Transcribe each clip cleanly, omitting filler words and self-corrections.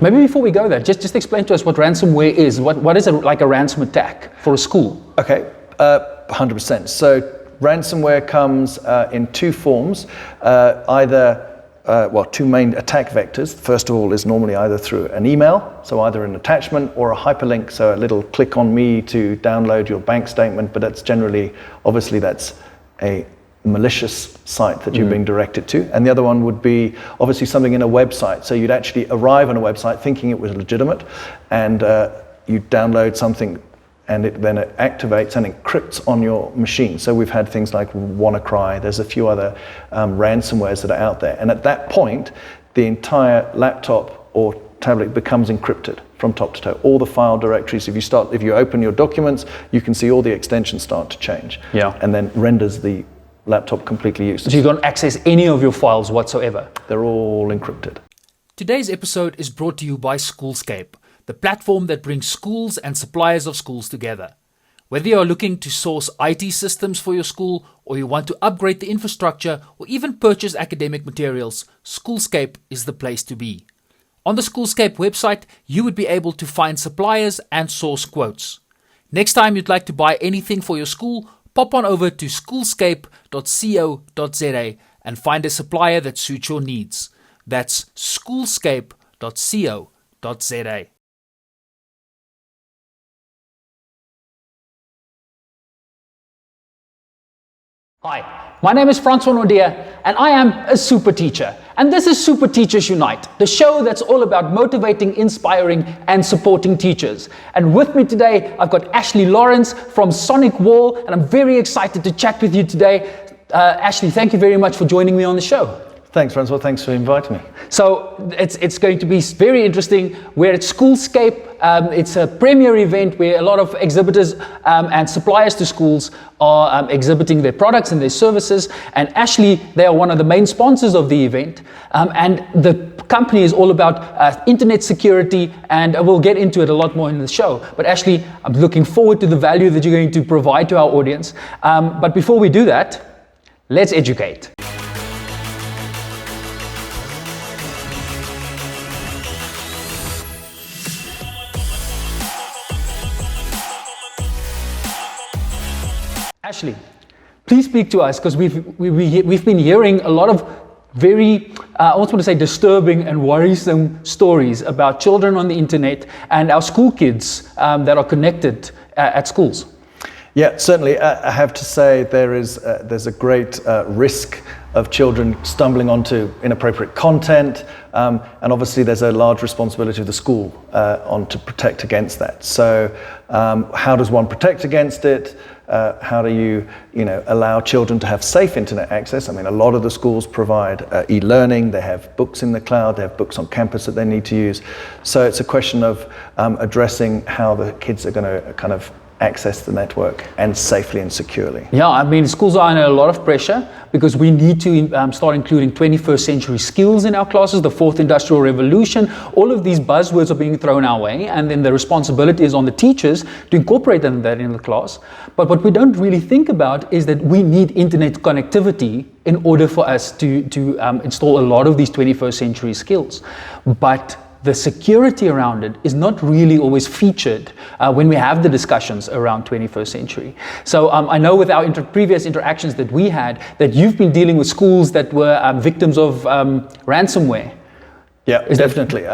Maybe before we go there, just explain to us what ransomware is. What is like a ransom attack for a school? Okay, 100%. So ransomware comes in two forms, two main attack vectors. First of all is normally either through an email, so either an attachment or a hyperlink, so a little click on me to download your bank statement, but that's generally, obviously that's a malicious site that you're being directed to. And the other one would be obviously something in a website. So you'd actually arrive on a website thinking it was legitimate, and you download something and it activates and encrypts on your machine. So we've had things like WannaCry, there's a few other ransomwares that are out there. And at that point, the entire laptop or tablet becomes encrypted from top to toe. All the file directories, if you open your documents, you can see all the extensions start to change. Yeah. And then renders the laptop completely useless. So you can't access any of your files whatsoever. They're all encrypted. Today's episode is brought to you by Schoolscape, the platform that brings schools and suppliers of schools together. Whether you are looking to source IT systems for your school, or you want to upgrade the infrastructure, or even purchase academic materials, Schoolscape is the place to be. On the Schoolscape website, you would be able to find suppliers and source quotes. Next time you'd like to buy anything for your school, pop on over to schoolscape.co.za and find a supplier that suits your needs. That's schoolscape.co.za. Hi, my name is Francois Nordia, and I am a super teacher. And this is Super Teachers Unite, the show that's all about motivating, inspiring, and supporting teachers. And with me today, I've got Ashley Lawrence from SonicWall, and I'm very excited to chat with you today. Ashley, thank you very much for joining me on the show. Thanks, Francois. Thanks for inviting me. So it's going to be very interesting. We're at Schoolscape. It's a premier event where a lot of exhibitors and suppliers to schools are exhibiting their products and their services. And Ashley, they are one of the main sponsors of the event. And the company is all about internet security, and we'll get into it a lot more in the show. But Ashley, I'm looking forward to the value that you're going to provide to our audience. But before we do that, let's educate. Ashley, please speak to us, because we've been hearing a lot of very, I also want to say, disturbing and worrisome stories about children on the internet and our school kids that are connected at schools. Yeah, certainly. I have to say there's a great risk of children stumbling onto inappropriate content, and obviously there's a large responsibility of the school to protect against that. So how does one protect against it? How do you allow children to have safe internet access? I mean, a lot of the schools provide e-learning, they have books in the cloud, they have books on campus that they need to use. So it's a question of addressing how the kids are going to kind of access the network and safely and securely. Yeah, I mean, schools are under a lot of pressure because we need to start including 21st century skills in our classes, the fourth industrial revolution. All of these buzzwords are being thrown our way, and then the responsibility is on the teachers to incorporate that in the class. But what we don't really think about is that we need internet connectivity in order for us to install a lot of these 21st century skills. But the security around it is not really always featured when we have the discussions around 21st century. So I know with our previous interactions that we had, that you've been dealing with schools that were victims of ransomware. Yeah, definitely.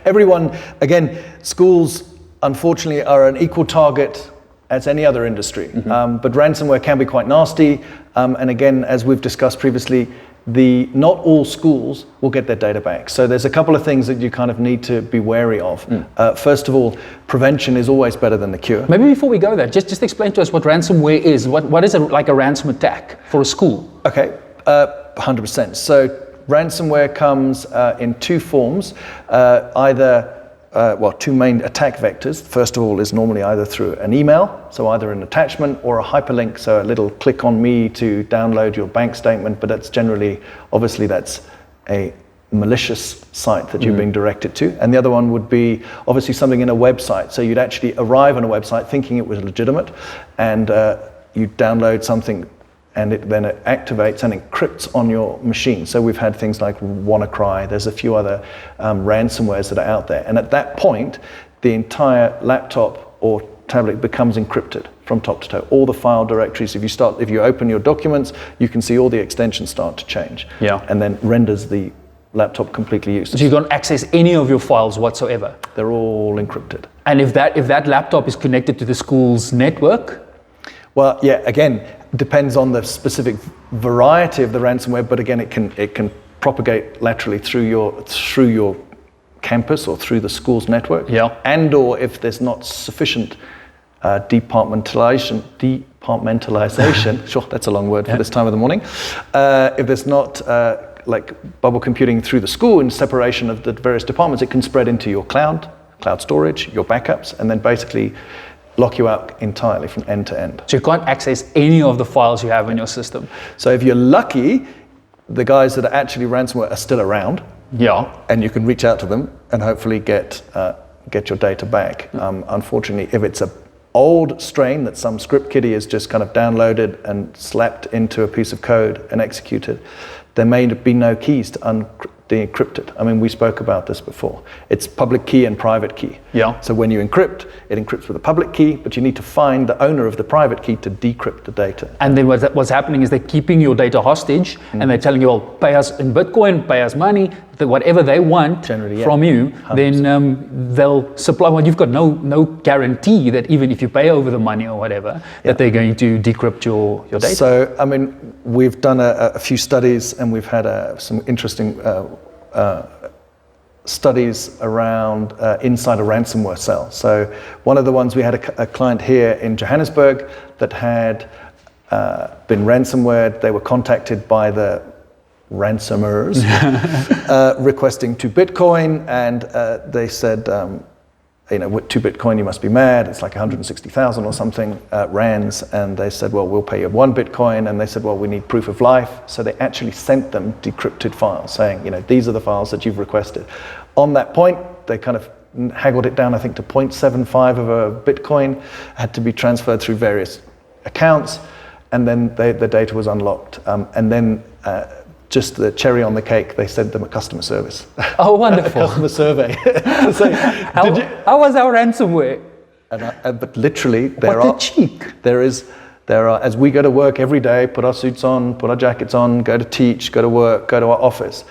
Everyone, again, schools unfortunately are an equal target as any other industry. But ransomware can be quite nasty. And again, as we've discussed previously, not all schools will get their data back. So there's a couple of things that you kind of need to be wary of. First of all, prevention is always better than the cure. Maybe before we go there, just explain to us what ransomware is. What is like a ransom attack for a school? Okay, 100%. So ransomware comes in two forms, two main attack vectors. First of all is normally either through an email, so either an attachment or a hyperlink, so a little click on me to download your bank statement, but that's generally, obviously that's a malicious site that you're being directed to. And the other one would be obviously something in a website, so you'd actually arrive on a website thinking it was legitimate, and you download something and it then activates and encrypts on your machine. So we've had things like WannaCry, there's a few other ransomwares that are out there. And at that point, the entire laptop or tablet becomes encrypted from top to toe. All the file directories, if you open your documents, you can see all the extensions start to change. Yeah. And then renders the laptop completely useless. So you can't access any of your files whatsoever. They're all encrypted. And if that laptop is connected to the school's network? Well, yeah, again, depends on the specific variety of the ransomware, but again, it can propagate laterally through your campus or through the school's network. Yeah. And or if there's not sufficient departmentalization, sure, that's a long word for this time of the morning. If there's not like bubble computing through the school in separation of the various departments, it can spread into your cloud storage, your backups, and then basically lock you out entirely from end to end. So you can't access any of the files you have in your system. So if you're lucky, the guys that are actually ransomware are still around. Yeah. And you can reach out to them and hopefully get your data back. Unfortunately, if it's an old strain that some script kiddie has just kind of downloaded and slapped into a piece of code and executed, there may be no keys to decrypt it. I mean, we spoke about this before. It's public key and private key. Yeah. So when you encrypt, it encrypts with a public key, but you need to find the owner of the private key to decrypt the data. And then what's happening is they're keeping your data hostage, and they're telling you, well, pay us in Bitcoin, pay us money, whatever they want from you, 100%. Then they'll supply. Well, you've got no guarantee that even if you pay over the money or whatever, that they're going to decrypt your data. So, I mean, we've done a few studies, and we've had some interesting studies around inside a ransomware cell. So one of the ones, we had a client here in Johannesburg that had been ransomware. They were contacted by the ransomers requesting 2 Bitcoin, and they said, with 2 Bitcoin you must be mad, it's like 160,000 or something rands, and they said, well, we'll pay you 1 Bitcoin, and they said, well, we need proof of life. So they actually sent them decrypted files saying, these are the files that you've requested. On that point, they kind of haggled it down, I think, to 0.75 of a Bitcoin, had to be transferred through various accounts, and then the data was unlocked. And then just the cherry on the cake, they sent them a customer service. Oh, wonderful. A customer survey. So, how was our ransomware? But literally, there are, as we go to work every day, put our suits on, put our jackets on, go to teach, go to work, go to our office,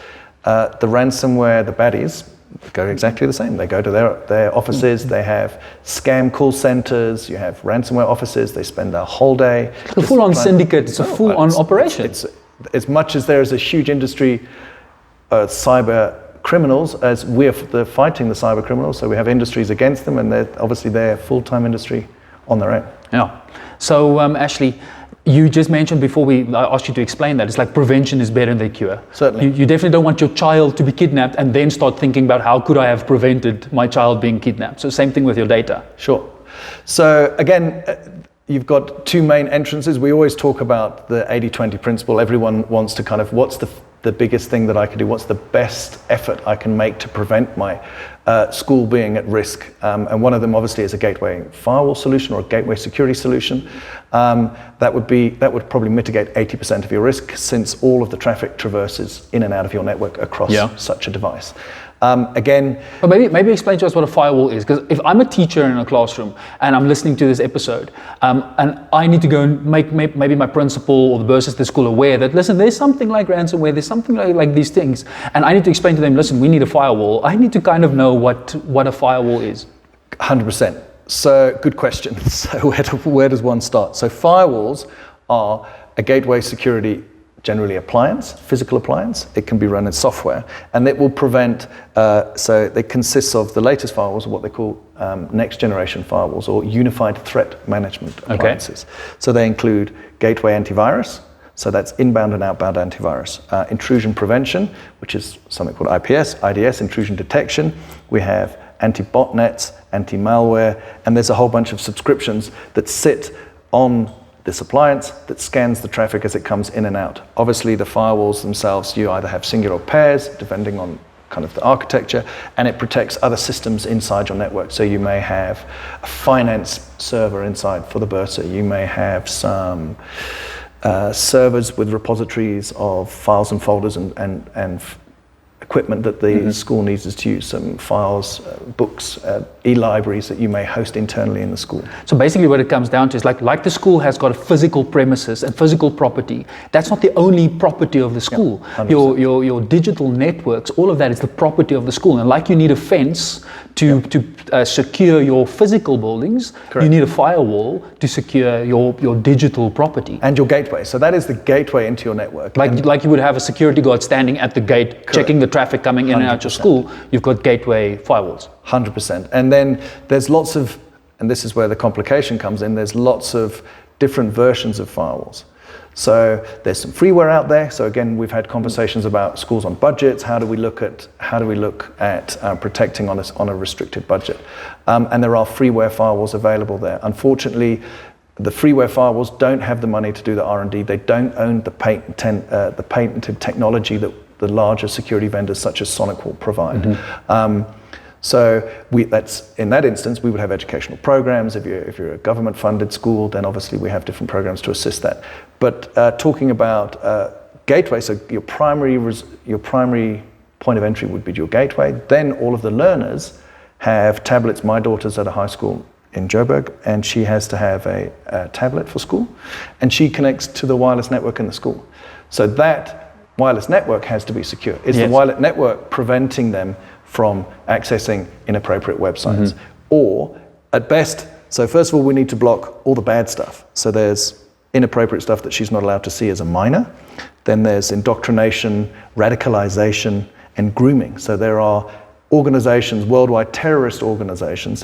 the ransomware, the baddies, go exactly the same. They go to their offices, they have scam call centers, you have ransomware offices, they spend a whole day. It's a full-on syndicate, it's a full-on operation. It's as much as there is a huge industry cyber criminals, as we're fighting the cyber criminals, so we have industries against them, and they're full-time industry on their own. Yeah. So Ashley, you just mentioned before I asked you to explain that, it's like prevention is better than cure. Certainly. You definitely don't want your child to be kidnapped and then start thinking about how could I have prevented my child being kidnapped. So same thing with your data. Sure. So again, you've got 2 main entrances. We always talk about the 80-20 principle. Everyone wants to kind of, what's the biggest thing that I can do? What's the best effort I can make to prevent my school being at risk? And one of them obviously is a gateway firewall solution or a gateway security solution. That would probably mitigate 80% of your risk, since all of the traffic traverses in and out of your network across such a device. Again, but maybe explain to us what a firewall is, because if I'm a teacher in a classroom and I'm listening to this episode, and I need to go and make maybe my principal or the bursars at the school aware that, listen, there's something like ransomware, there's something like these things, and I need to explain to them, listen, we need a firewall. I need to kind of know what a firewall is. 100%. So good question. So where does one start? So firewalls are a gateway security, generally physical appliance. It can be run in software, and it will prevent, so it consists of the latest firewalls, what they call next generation firewalls, or unified threat management appliances. Okay. So they include gateway antivirus, so that's inbound and outbound antivirus, intrusion prevention, which is something called IPS, IDS, intrusion detection. We have anti-botnets, anti-malware, and there's a whole bunch of subscriptions that sit on this appliance that scans the traffic as it comes in and out. Obviously, the firewalls themselves, you either have singular pairs, depending on kind of the architecture, and it protects other systems inside your network. So you may have a finance server inside for the bursar. You may have some servers with repositories of files and folders and equipment that the school needs to use, some files, books, e-libraries that you may host internally in the school. So basically what it comes down to is like the school has got a physical premises and physical property. That's not the only property of the school. Yep, your digital networks, all of that is the property of the school. And like you need a fence to secure your physical buildings, correct, you need a firewall to secure your digital property. And your gateway. So that is the gateway into your network. Like you would have a security guard standing at the gate, correct, checking the traffic coming in 100%. And out your school. You've got gateway firewalls. 100%. And then there's lots of, and this is where the complication comes in, there's lots of different versions of firewalls. So there's some freeware out there. So again, we've had conversations about schools on budgets. How do we look at protecting on a restricted budget? And there are freeware firewalls available there. Unfortunately, the freeware firewalls don't have the money to do the R&D. They don't own the patented technology that the larger security vendors such as SonicWall provide. So that's in that instance, we would have educational programs. If you're a government-funded school, then obviously we have different programs to assist that. But talking about gateway, so your primary point of entry would be your gateway. Then all of the learners have tablets. My daughter's at a high school in Joburg, and she has to have a tablet for school, and she connects to the wireless network in the school. So that wireless network has to be secure. It's the wireless network preventing them from accessing inappropriate websites. Or at best, so first of all, we need to block all the bad stuff. So there's inappropriate stuff that she's not allowed to see as a minor. Then there's indoctrination, radicalization, and grooming. So there are organizations, worldwide terrorist organizations,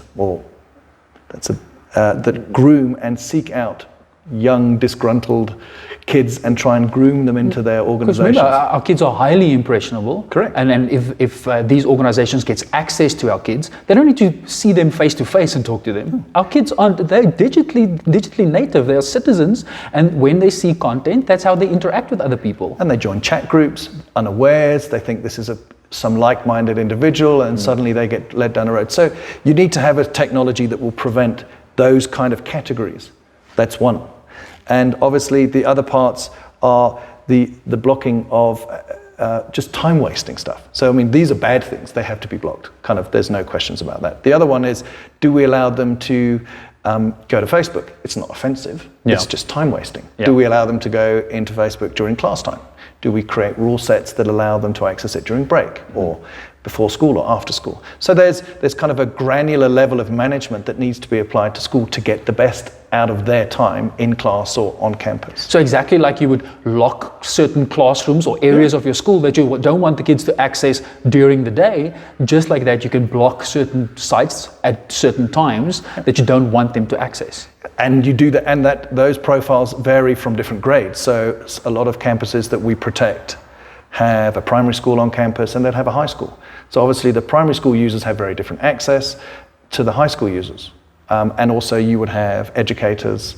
that groom and seek out young, disgruntled kids and try and groom them into their organizations. Because remember, our kids are highly impressionable. Correct. And if these organizations get access to our kids, they don't need to see them face to face and talk to them. Our kids they're digitally native. They are citizens, and when they see content, that's how they interact with other people. And they join chat groups unawares. They think this is some like-minded individual, and suddenly they get led down a road. So you need to have a technology that will prevent those kind of categories. That's one. And obviously the other parts are the blocking of just time-wasting stuff. So I mean, these are bad things. They have to be blocked. There's no questions about that. The other one is, do we allow them to go to Facebook? It's not offensive. Yeah. It's just time-wasting. Yeah. Do we allow them to go into Facebook during class time? Do we create rule sets that allow them to access it during break or before school or after school? So there's kind of a granular level of management that needs to be applied to school to get the best out of their time in class or on campus. So exactly like you would lock certain classrooms or areas of your school that you don't want the kids to access during the day, just like that you can block certain sites at certain times that you don't want them to access. And you do that, and those profiles vary from different grades. So a lot of campuses that we protect have a primary school on campus and they'll have a high school. So obviously the primary school users have very different access to the high school users. And also you would have educators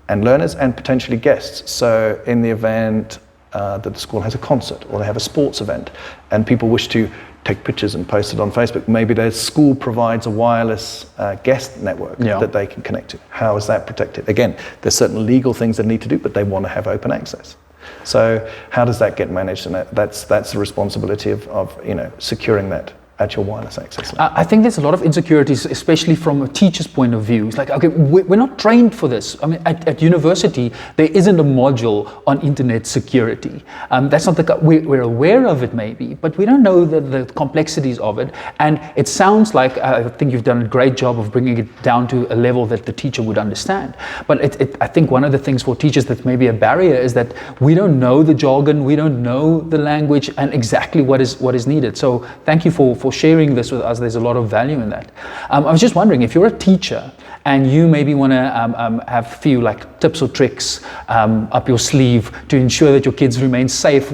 and learners and potentially guests. So in the event that the school has a concert or they have a sports event and people wish to take pictures and post it on Facebook, maybe their school provides a wireless guest network that they can connect to. How is that protected? Again, there's certain legal things they need to do, but they want to have open access. So how does that get managed? And that's the responsibility of securing that at your wireless access line. I think there's a lot of insecurities, especially from a teacher's point of view. It's like, okay, we're not trained for this. I mean, at university, there isn't a module on internet security. That's not we're aware of it maybe, but we don't know the complexities of it. And it sounds like, I think you've done a great job of bringing it down to a level that the teacher would understand. But I think one of the things for teachers that may be a barrier is that we don't know the jargon, we don't know the language and exactly what is needed. So thank you for sharing this with us. There's a lot of value in that. I was just wondering, if you're a teacher and you maybe want to have a few like tips or tricks up your sleeve to ensure that your kids remain safe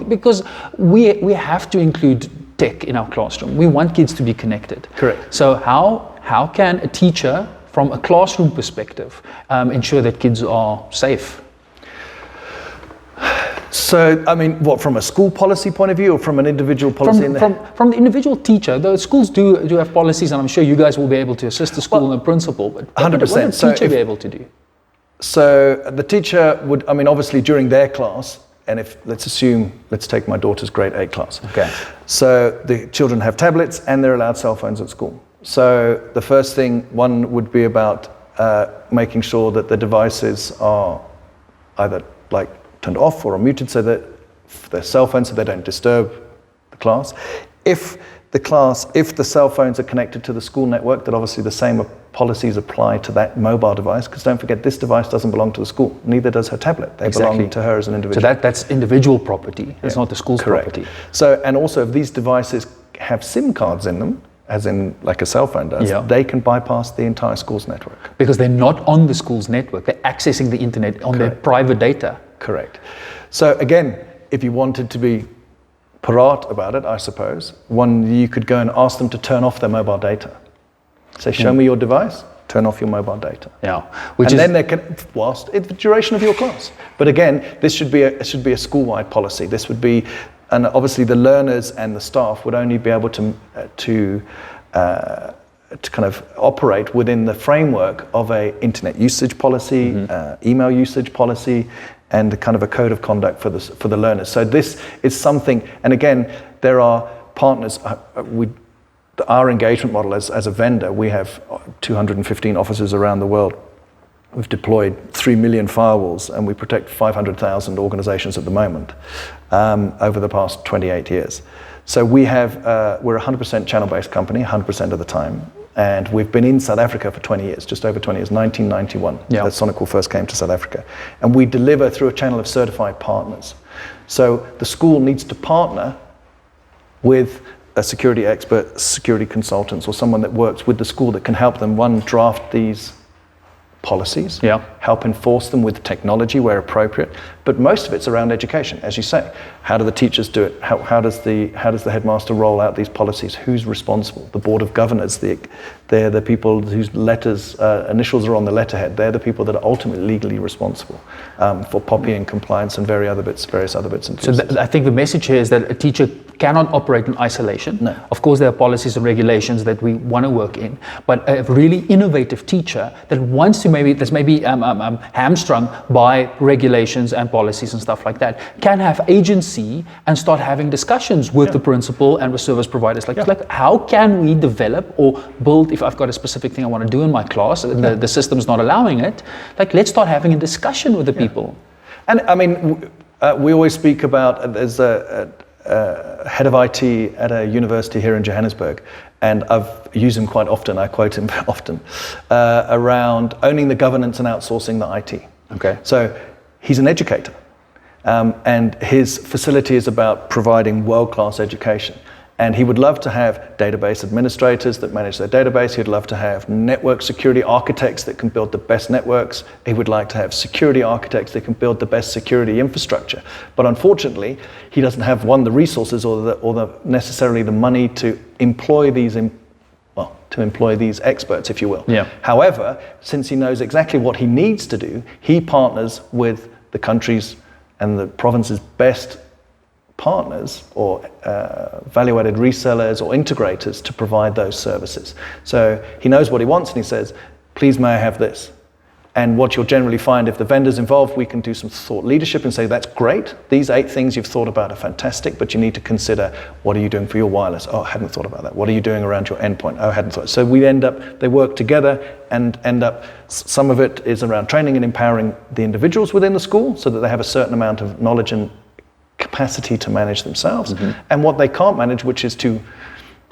because we have to include tech in our classroom. We want kids to be connected. Correct. So how can a teacher from a classroom perspective ensure that kids are safe? So, I mean, what, from a school policy point of view or from an individual policy? From the individual teacher. The schools do have policies, and I'm sure you guys will be able to assist the school and the principal, but 100%. what would a teacher be able to do? So the teacher would, obviously during their class, and let's take my daughter's grade 8 class. Okay. So the children have tablets and they're allowed cell phones at school. So the first thing, one would be about making sure that the devices are either like turned off or muted so that their cell phones so they don't disturb the class. If the cell phones are connected to the school network, that obviously the same policies apply to that mobile device, because don't forget, this device doesn't belong to the school, neither does her tablet. They belong to her as an individual. So that's individual property, it's not the school's property. So, and also if these devices have SIM cards in them, as in like a cell phone does, they can bypass the entire school's network. Because they're not on the school's network, they're accessing the internet on their private data. Correct. So again, if you wanted to be parat about it, I suppose, you could go and ask them to turn off their mobile data. Say, show me your device, turn off your mobile data. Yeah. Then they can, whilst the duration of your class. But again, this should be a school-wide policy. This would be, and obviously the learners and the staff would only be able to kind of operate within the framework of a internet usage policy, email usage policy, and kind of a code of conduct for the learners. So this is something, and again, there are partners. Our engagement model as a vendor, we have 215 offices around the world. We've deployed 3 million firewalls, and we protect 500,000 organizations at the moment over the past 28 years. So we're a 100% channel-based company, 100% of the time. And we've been in South Africa for 20 years, just over 20 years, 1991. That SonicWall first came to South Africa. And we deliver through a channel of certified partners. So the school needs to partner with a security expert, security consultants, or someone that works with the school that can help them, one, draft these policies, help enforce them with technology where appropriate, but most of it's around education, as you say. How do the teachers do it? How does the headmaster roll out these policies? Who's responsible? The board of governors, they're the people whose initials are on the letterhead. They're the people that are ultimately legally responsible for POPI and compliance and various other bits and pieces. So I think the message here is that a teacher cannot operate in isolation. No. Of course, there are policies and regulations that we want to work in, but a really innovative teacher that wants to that's maybe hamstrung by regulations and policies and stuff like that can have agency and start having discussions with the principal and with service providers. Like how can we develop or build, if I've got a specific thing I want to do in my class and the system's not allowing it, let's start having a discussion with the people. And I mean, we always speak about, there's a head of IT at a university here in Johannesburg, and I've used him quite often, I quote him often, around owning the governance and outsourcing the IT. Okay. So he's an educator, and his facility is about providing world-class education. And he would love to have database administrators that manage their database. He'd love to have network security architects that can build the best networks. He would like to have security architects that can build the best security infrastructure. But unfortunately, he doesn't have, the resources or necessarily the money to employ these experts, if you will. Yeah. However, since he knows exactly what he needs to do, he partners with the country's and the province's best partners or value-added resellers or integrators to provide those services. So he knows what he wants and he says, please may I have this? And what you'll generally find, if the vendor's involved, we can do some thought leadership and say, that's great, these 8 things you've thought about are fantastic, but you need to consider, what are you doing for your wireless? Oh, I hadn't thought about that. What are you doing around your endpoint? Oh, I hadn't thought. So they work together and some of it is around training and empowering the individuals within the school so that they have a certain amount of knowledge and capacity to manage themselves, and what they can't manage, which is too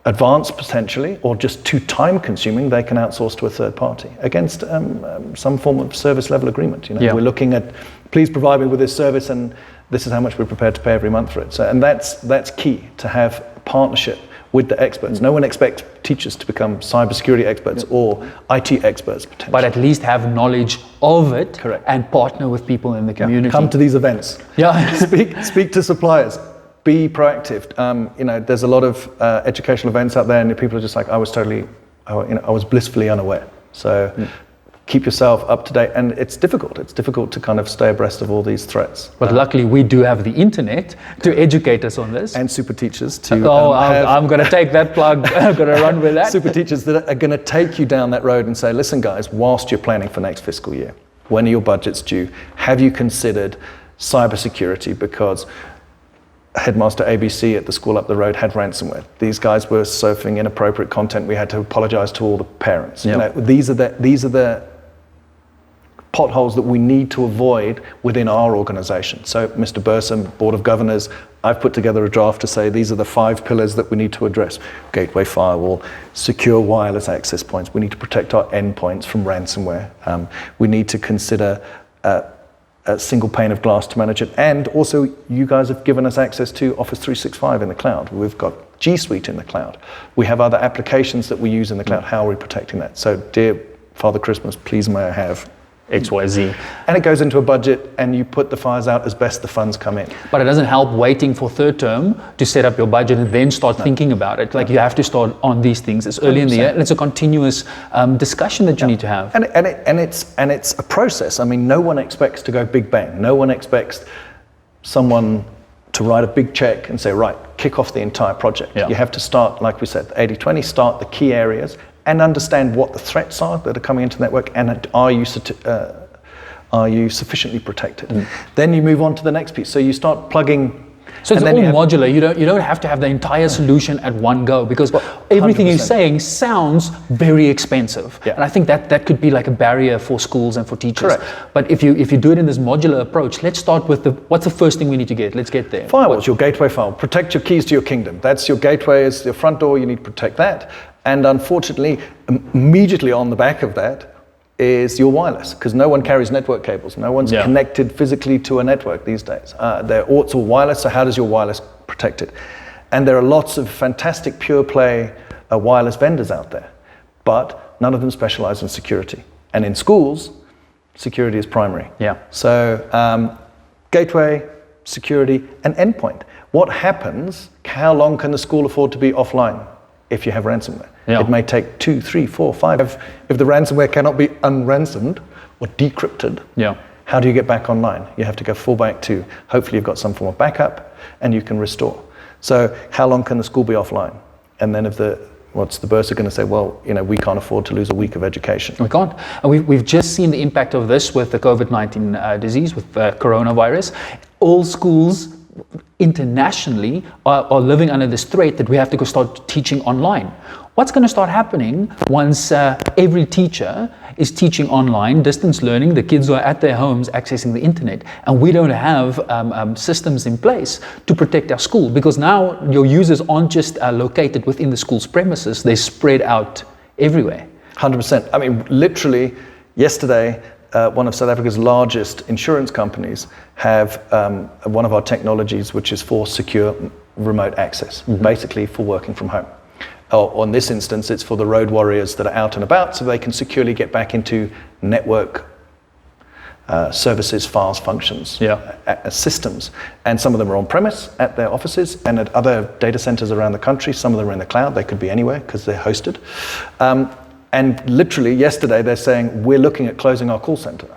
advanced potentially or just too time consuming, they can outsource to a third party against some form of service level agreement. We're looking at, please provide me with this service and this is how much we're prepared to pay every month for it. So, and that's key, to have a partnership with the experts. No one expects teachers to become cybersecurity experts or IT experts potentially. But at least have knowledge of it. Correct. And partner with people in the community. Come to these events. Yeah. Speak to suppliers. Be proactive. There's a lot of educational events out there and people are just like, I was blissfully unaware. So keep yourself up to date, and it's difficult to kind of stay abreast of all these threats. But luckily we do have the internet to educate us on this. And super teachers to I'm going to take that plug. I'm going to run with that. Super teachers that are going to take you down that road and say, listen guys, whilst you're planning for next fiscal year, When are your budgets due? Have you considered cybersecurity? Because Headmaster ABC at the school up the road had ransomware. These guys were surfing inappropriate content. We had to apologize to all the parents. Yep. You know, these are the potholes that we need to avoid within our organization. So Mr. Bursam, Board of Governors, I've put together a draft to say these are the 5 pillars that we need to address. Gateway, firewall, secure wireless access points. We need to protect our endpoints from ransomware. We need to consider a single pane of glass to manage it. And also, you guys have given us access to Office 365 in the cloud. We've got G Suite in the cloud. We have other applications that we use in the cloud. How are we protecting that? So, dear Father Christmas, please may I have XYZ. And it goes into a budget, and you put the fires out as best the funds come in. But it doesn't help waiting for third term to set up your budget and then start thinking about it. Like, you have to start on these things as early in the year, and it's a continuous discussion that you need to have. And it's a process. I mean, no one expects to go big bang. No one expects someone to write a big check and say, right, kick off the entire project. Yeah. You have to start, like we said, 80-20, start the key areas, and understand what the threats are that are coming into the network, and are you sufficiently protected? Then you move on to the next piece. So you start plugging. So it's all modular. You don't have to have the entire solution at one go, because everything 100%. you're saying sounds very expensive. Yeah. And I think that could be like a barrier for schools and for teachers. Correct. But if you do it in this modular approach, let's start with what's the first thing we need to get? Let's get there. Firewall's your gateway firewall. Protect your keys to your kingdom. That's your gateway, is your front door. You need to protect that. And unfortunately, immediately on the back of that is your wireless, because no one carries network cables. No one's connected physically to a network these days. It's all wireless, so how does your wireless protect it? And there are lots of fantastic pure play wireless vendors out there, but none of them specialize in security. And in schools, security is primary. Yeah. So gateway, security, and endpoint. What happens, how long can the school afford to be offline if you have ransomware? Yeah. It may take 2, 3, 4, 5. If the ransomware cannot be unransomed or decrypted, how do you get back online? You have to go full back to, hopefully you've got some form of backup and you can restore. So how long can the school be offline? And then what's the bursar going to say? Well, we can't afford to lose a week of education. We can't. And we've just seen the impact of this with the COVID-19 disease, with coronavirus. All schools internationally are living under this threat that we have to go start teaching online. What's going to start happening once every teacher is teaching online, distance learning, the kids are at their homes accessing the internet, and we don't have systems in place to protect our school? Because now your users aren't just located within the school's premises, they're spread out everywhere. 100%. I mean, literally, yesterday, one of South Africa's largest insurance companies have one of our technologies, which is for secure remote access, basically for working from home. On this instance, it's for the road warriors that are out and about, so they can securely get back into network services, files, functions, systems. And some of them are on-premise at their offices and at other data centers around the country. Some of them are in the cloud. They could be anywhere because they're hosted. And literally yesterday, they're saying, we're looking at closing our call center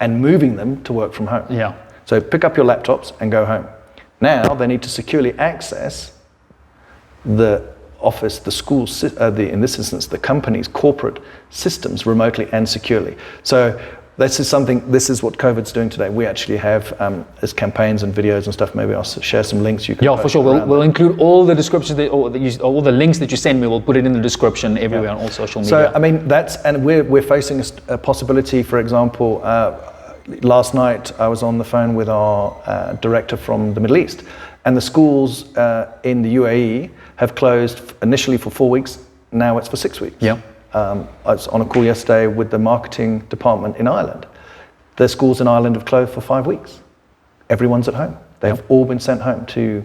and moving them to work from home. Yeah. So pick up your laptops and go home. Now they need to securely access the office, the school, in this instance, the company's corporate systems remotely and securely. So this is what COVID's doing today. We actually have as campaigns and videos and stuff. Maybe I'll share some links. You can for sure. We'll include all the descriptions, all the links that you send me. We'll put it in the description everywhere on all social media. So I mean, we're facing a possibility. For example, last night I was on the phone with our director from the Middle East, and the schools in the UAE have closed initially for 4 weeks. Now it's for 6 weeks. Yeah. I was on a call yesterday with the marketing department in Ireland. The schools in Ireland have closed for 5 weeks. Everyone's at home. They've all been sent home to,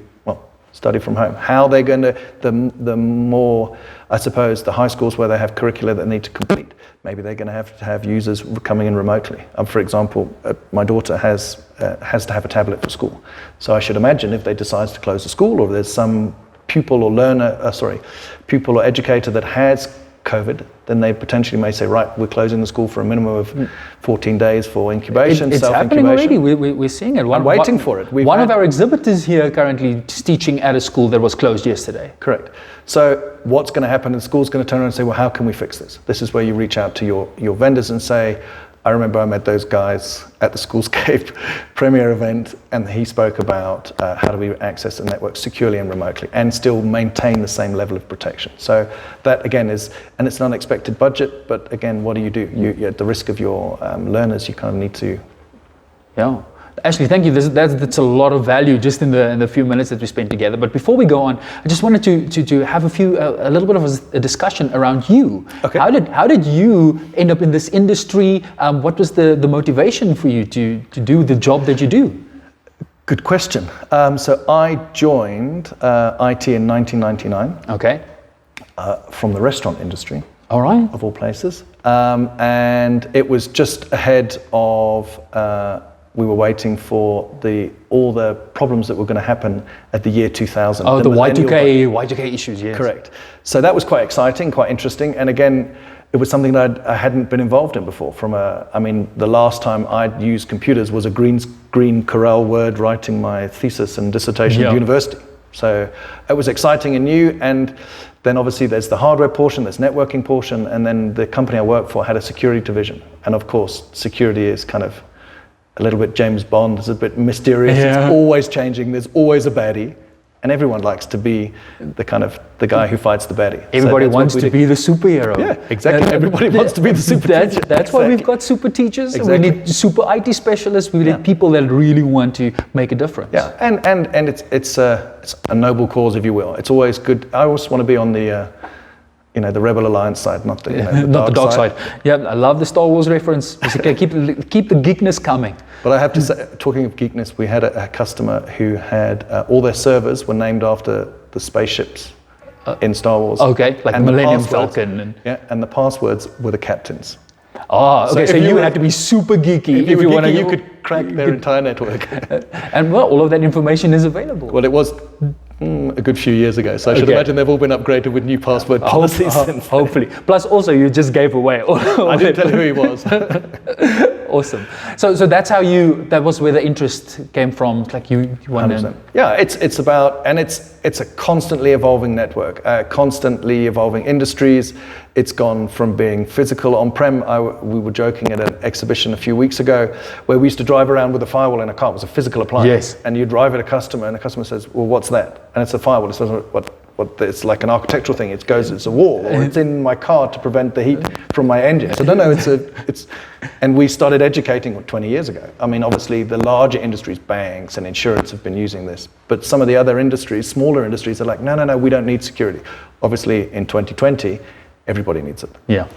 study from home. How they're going to, the more, I suppose, the high schools where they have curricula that they need to complete, maybe they're going to have users coming in remotely. For example, my daughter has to have a tablet for school. So I should imagine if they decide to close the school, or there's some pupil or educator that has COVID, then they potentially may say, right, we're closing the school for a minimum of 14 days for incubation, it's happening already. We're seeing it. I'm waiting for it. One of our exhibitors here currently is teaching at a school that was closed yesterday. Correct. So what's going to happen? The school's going to turn around and say, well, how can we fix this? This is where you reach out to your vendors and say, I remember I met those guys at the Schoolscape premiere event, and he spoke about how do we access the network securely and remotely and still maintain the same level of protection. So that again and it's an unexpected budget, but again, what do? You at the risk of your learners, you kind of need to. Yeah. Ashley, thank you. That's a lot of value just in the few minutes that we spent together. But before we go on, I just wanted to have a little bit of a discussion around you. Okay. How did you end up in this industry? What was the motivation for you to do the job that you do? Good question. So I joined IT in 1999. Okay. From the restaurant industry. All right. Of all places. And it was just ahead of. We were waiting for all the problems that were going to happen at the year 2000. Oh, the Y2K issues, yes. Correct. So that was quite exciting, quite interesting. And again, it was something that I hadn't been involved in before. The last time I'd used computers was a green Corel Word writing my thesis and dissertation at university. So it was exciting and new. And then obviously there's the hardware portion, there's networking portion, and then the company I worked for had a security division. And of course, security is kind of a little bit James Bond, it's a bit mysterious, It's always changing, there's always a baddie, and everyone likes to be the guy who fights the baddie. Everybody wants to be the superhero. Yeah, exactly. Everybody wants to be the super teacher. That's why we've got super teachers. Exactly. We need super IT specialists. We need people that really want to make a difference. Yeah, and it's a noble cause, if you will. It's always good. I always want to be on the the Rebel Alliance side, not the not the dark side. Yeah, I love the Star Wars reference. Okay, keep the geekness coming. But I have to say, talking of geekness, we had a customer who had all their servers were named after the spaceships in Star Wars. Okay, like and Millennium Falcon. And the passwords were the captains. Oh, okay. So you had to be super geeky if you want to. You could crack their entire network. And well, all of that information is available. Well, it was a good few years ago, so I should imagine they've all been upgraded with new password policies. Hopefully. Plus, also, you just gave away. I didn't tell you who he was. Awesome. So that's how that was where the interest came from. Like you went in. Yeah, it's about, and it's a constantly evolving network, constantly evolving industries. It's gone from being physical on-prem. We were joking at an exhibition a few weeks ago where we used to drive around with a firewall in a car. It was a physical appliance. Yes. And you drive at a customer, and the customer says, "Well, what's that?" And it's a firewall. It says, "What? It's like an architectural thing. It's a wall, or it's in my car to prevent the heat from my engine." So no, it's. And we started educating 20 years ago. I mean, obviously the larger industries, banks and insurance, have been using this, but some of the other industries, smaller industries, are like, no, we don't need security. Obviously, in 2020, everybody needs it. Yeah.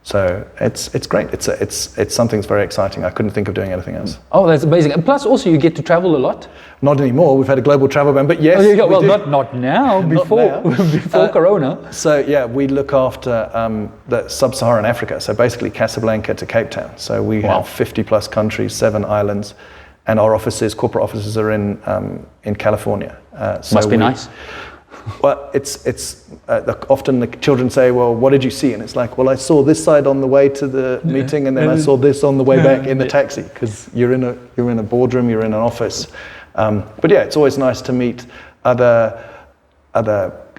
So it's great. It's something that's very exciting. I couldn't think of doing anything else. Oh, that's amazing. And plus, also, you get to travel a lot. Not anymore. We've had a global travel ban, but yes. Well, not now. Before Corona. So yeah, we look after the sub-Saharan Africa. So basically Casablanca to Cape Town. So we have 50 plus countries, 7 islands, and our corporate offices are in California. Must be nice. Well, it's often the children say, "Well, what did you see?" And it's like, "Well, I saw this side on the way to the meeting, and then I saw this on the way back in the taxi," because you're in a boardroom, you're in an office. But yeah, it's always nice to meet other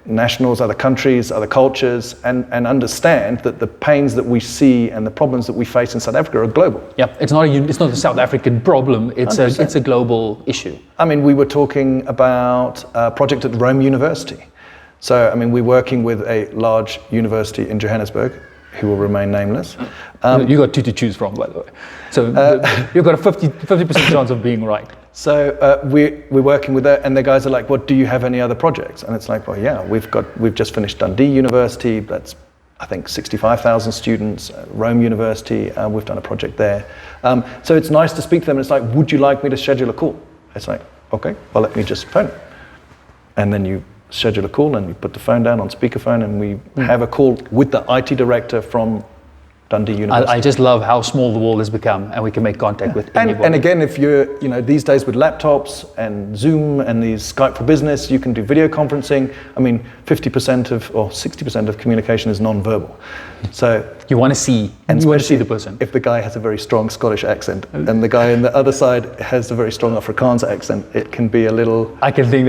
nationals, other countries, other cultures, and understand that the pains that we see and the problems that we face in South Africa are global. Yeah, it's not a South African problem. It's a global issue. I mean, we were talking about a project at Rome University. So, I mean, we're working with a large university in Johannesburg, who will remain nameless. You got 2 to choose from, by the way. So you've got a 50% chance of being right. So we're working with that, and the guys are like, "Well, do you have any other projects?" And it's like, "Well, yeah, we've just finished Dundee University. That's, I think, 65,000 students. Rome University, we've done a project there." So it's nice to speak to them. It's like, "Would you like me to schedule a call?" It's like, "Okay, well, let me just phone." And then you schedule a call, and we put the phone down on speakerphone, and we have a call with the IT director from Dundee University. I just love how small the world has become, and we can make contact with anybody. And again, if you're, these days with laptops and Zoom and these Skype for Business, you can do video conferencing. I mean, 60% of communication is non-verbal. So you want to see the person. If the guy has a very strong Scottish accent and the guy on the other side has a very strong Afrikaans accent, it can be a little. I can think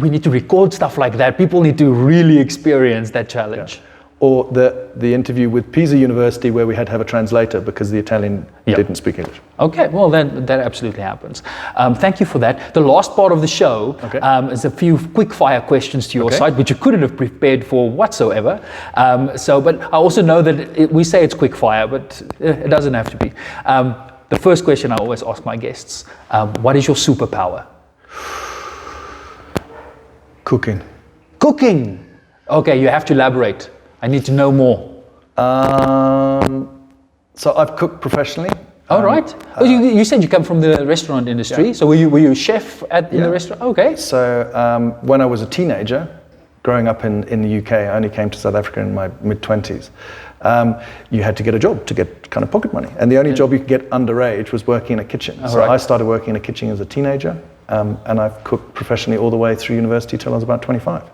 we need to record stuff like that. People need to really experience that challenge. Yeah. or the interview with Pisa University where we had to have a translator because the Italian didn't speak English. Okay, well that absolutely happens. Thank you for that. The last part of the show is a few quick fire questions to your side, which you couldn't have prepared for whatsoever. But I also know that we say it's quick fire, but it doesn't have to be. The first question I always ask my guests, what is your superpower? Cooking. Cooking! Okay, you have to elaborate. I need to know more. So I've cooked professionally. All right. You said you come from the restaurant industry. So were you a chef in the restaurant? Okay. So when I was a teenager, growing up in the UK, I only came to South Africa in my mid-20s. You had to get a job to get kind of pocket money. And the only job you could get underage was working in a kitchen. I started working in a kitchen as a teenager. And I've cooked professionally all the way through university till I was about 25.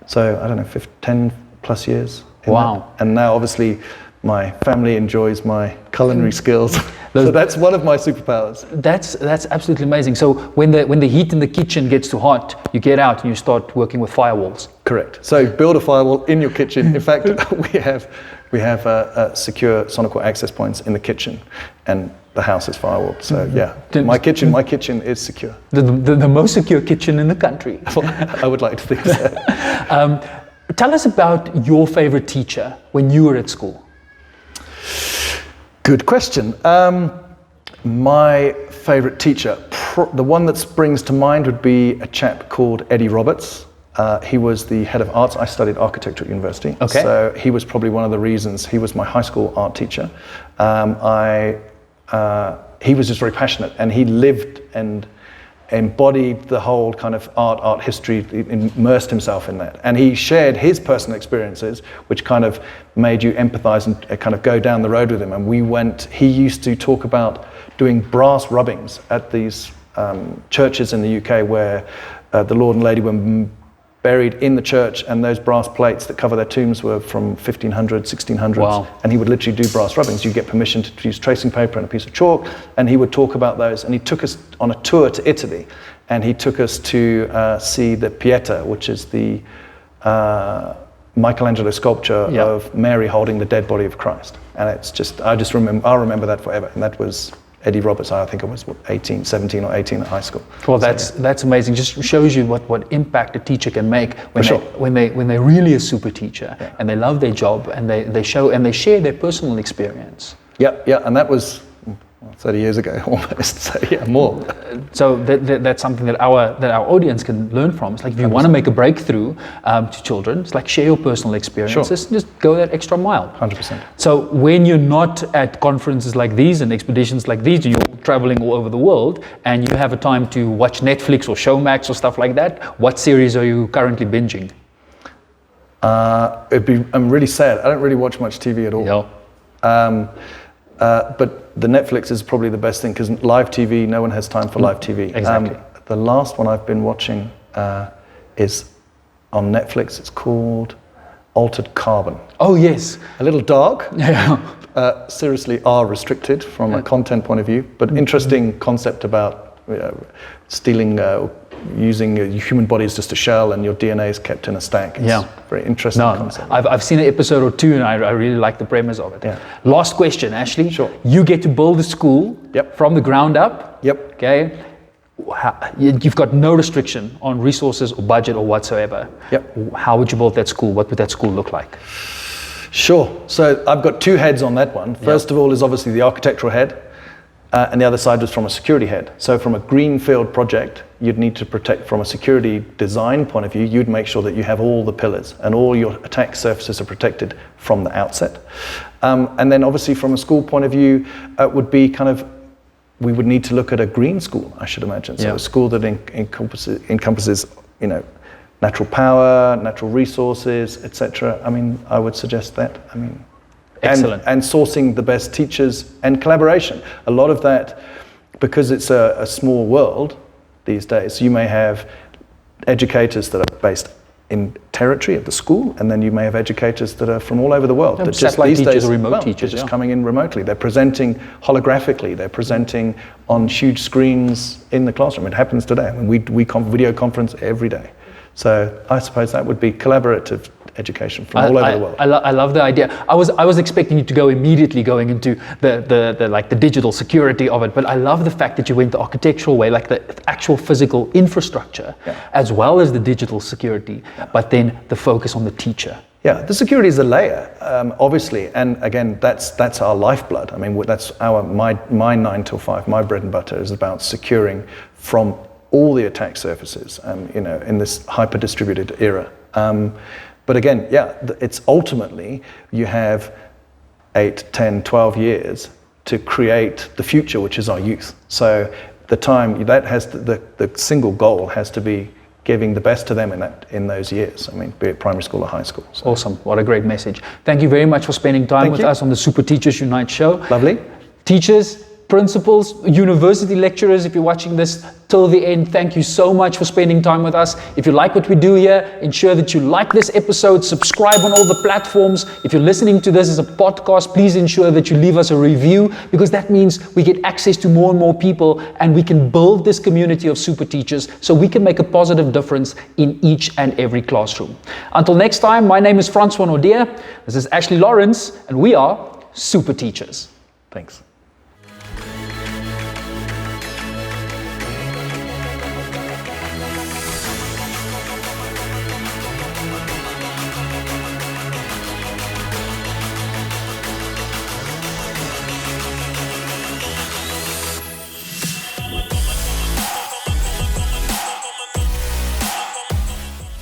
So I don't know, 10 plus years. Wow. And now obviously my family enjoys my culinary skills. So that's one of my superpowers. That's absolutely amazing. So when the heat in the kitchen gets too hot, you get out and you start working with firewalls. Correct. So build a firewall in your kitchen. In fact, we have secure SonicWall access points in the kitchen, and the house is firewalled. So my kitchen is secure. The most secure kitchen in the country. I would like to think so. Tell us about your favorite teacher when you were at school. Good question. My favorite teacher, the one that springs to mind would be a chap called Eddie Roberts. He was the head of arts. I studied architecture at university. Okay. So he was probably one of the reasons. He was my high school art teacher. He was just very passionate, and he lived and embodied the whole kind of art history, immersed himself in that. And he shared his personal experiences, which kind of made you empathize and kind of go down the road with him. And he used to talk about doing brass rubbings at these churches in the UK where the Lord and Lady were buried in the church, and those brass plates that cover their tombs were from 1500, 1600s. Wow. And he would literally do brass rubbings. You get permission to use tracing paper and a piece of chalk, and he would talk about those. And he took us on a tour to Italy, and he took us to see the Pieta, which is the Michelangelo sculpture of Mary holding the dead body of Christ. And it's just, I'll remember that forever. And that was Eddie Roberts. I think I was 17 or 18 at high school. Well, that's amazing. Just shows you what impact a teacher can make when they're really a super teacher and they love their job and they share their personal experience. Yeah, and that was 30 years ago almost. So more. So that's something that our audience can learn from. It's like if you want to make a breakthrough to children, it's like share your personal experiences. Just go that extra mile. 100%. So when you're not at conferences like these and expeditions like these, you're traveling all over the world and you have a time to watch Netflix or Showmax or stuff like that, what series are you currently binging? I'm really sad. I don't really watch much TV at all. But the Netflix is probably the best thing because live TV, no one has time for live TV. Exactly. The last one I've been watching is on Netflix. It's called Altered Carbon. Oh, yes. A little dark. Yeah. Seriously R restricted from a content point of view, but interesting concept about stealing, using human body as just a shell and your DNA is kept in a stack. It's very interesting concept. I've seen an episode or two and I really like the premise of it. Yeah. Last question, Ashley. Sure. You get to build a school from the ground up. Yep. Okay. You've got no restriction on resources or budget or whatsoever. Yep. How would you build that school? What would that school look like? Sure. So I've got two heads on that one. First of all is obviously the architectural head. And the other side was from a security head. So from a greenfield project, you'd need to protect from a security design point of view, you'd make sure that you have all the pillars and all your attack surfaces are protected from the outset. And then obviously from a school point of view, would be kind of, we would need to look at a green school, I should imagine. So a school that encompasses, natural power, natural resources, etc. I mean, I would suggest that. I mean, excellent. And sourcing the best teachers and collaboration. A lot of that, because it's a small world these days, you may have educators that are based in territory at the school, and then you may have educators that are from all over the world. Yeah, satellite teachers or remote teachers. They're just coming in remotely. They're presenting holographically. They're presenting on huge screens in the classroom. It happens today. I mean, we video conference every day. So I suppose that would be collaborative education from all over the world. I love the idea. I was expecting you to go immediately going into the digital security of it, but I love the fact that you went the architectural way, like the actual physical infrastructure, as well as the digital security, but then the focus on the teacher. Yeah, the security is a layer, obviously, and again, that's our lifeblood. I mean, that's my 9 till 5, my bread and butter is about securing from all the attack surfaces, in this hyper-distributed era. But again, it's ultimately, you have 8, 10, 12 years to create the future, which is our youth. So the time, that has the single goal has to be giving the best to them in those years. I mean, be it primary school or high school. So. Awesome. What a great message. Thank you very much for spending time with us on the Super Teachers Unite show. Lovely. Teachers, principals, university lecturers, if you're watching this till the end, thank you so much for spending time with us. If you like what we do here, ensure that you like this episode, subscribe on all the platforms. If you're listening to this as a podcast, please ensure that you leave us a review, because that means we get access to more and more people, and we can build this community of super teachers so we can make a positive difference in each and every classroom. Until next time, my name is Francois Nordier. This is Ashley Lawrence, and we are Super Teachers. Thanks.